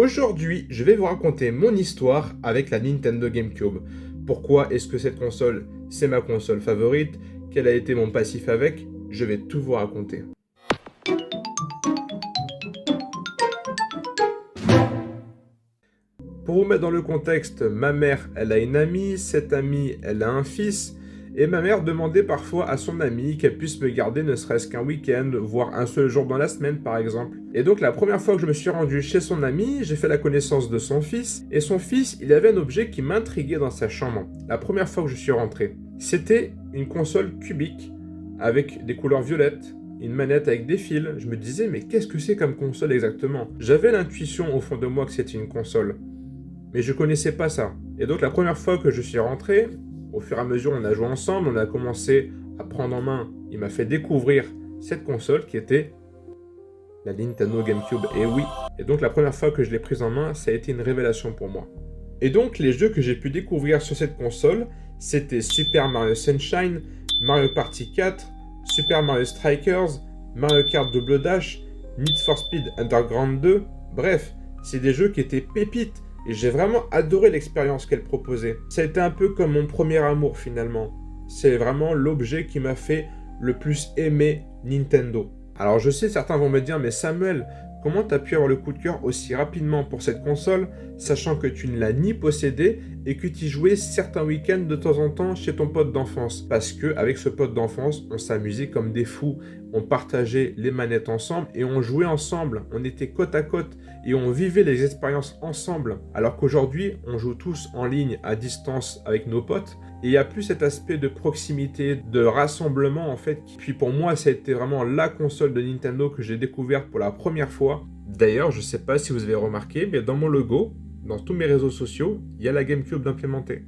Aujourd'hui, je vais vous raconter mon histoire avec la Nintendo GameCube. Pourquoi est-ce que cette console, c'est ma console favorite? Quel a été mon passif avec? Je vais tout vous raconter. Pour vous mettre dans le contexte, ma mère, elle a une amie, cette amie, elle a un fils, et ma mère demandait parfois à son amie qu'elle puisse me garder ne serait-ce qu'un week-end, voire un seul jour dans la semaine par exemple. Et donc la première fois que je me suis rendu chez son amie, j'ai fait la connaissance de son fils, et son fils, il avait un objet qui m'intriguait dans sa chambre, la première fois que je suis rentré. C'était une console cubique, avec des couleurs violettes, une manette avec des fils. Je me disais, mais qu'est-ce que c'est comme console exactement? J'avais l'intuition au fond de moi que c'était une console. Mais je connaissais pas ça. Et donc la première fois que je suis rentré, au fur et à mesure on a joué ensemble, on a commencé à prendre en main. Il m'a fait découvrir cette console qui était la Nintendo GameCube. Et oui. Et donc la première fois que je l'ai prise en main, ça a été une révélation pour moi. Et donc les jeux que j'ai pu découvrir sur cette console, c'était Super Mario Sunshine, Mario Party 4, Super Mario Strikers, Mario Kart Double Dash, Need for Speed Underground 2, bref, c'est des jeux qui étaient pépites. Et j'ai vraiment adoré l'expérience qu'elle proposait. Ça a été un peu comme mon premier amour finalement. C'est vraiment l'objet qui m'a fait le plus aimer Nintendo. Alors je sais, certains vont me dire, mais Samuel, comment t'as pu avoir le coup de cœur aussi rapidement pour cette console, sachant que tu ne l'as ni possédée et que tu y jouais certains week-ends de temps en temps chez ton pote d'enfance? Parce que avec ce pote d'enfance, on s'amusait comme des fous. On partageait les manettes ensemble et on jouait ensemble. On était côte à côte et on vivait les expériences ensemble. Alors qu'aujourd'hui, on joue tous en ligne à distance avec nos potes. Et il n'y a plus cet aspect de proximité, de rassemblement en fait. Puis pour moi, ça a été vraiment la console de Nintendo que j'ai découverte pour la première fois. D'ailleurs, je ne sais pas si vous avez remarqué, mais dans mon logo, dans tous mes réseaux sociaux, il y a la GameCube d'implémenter.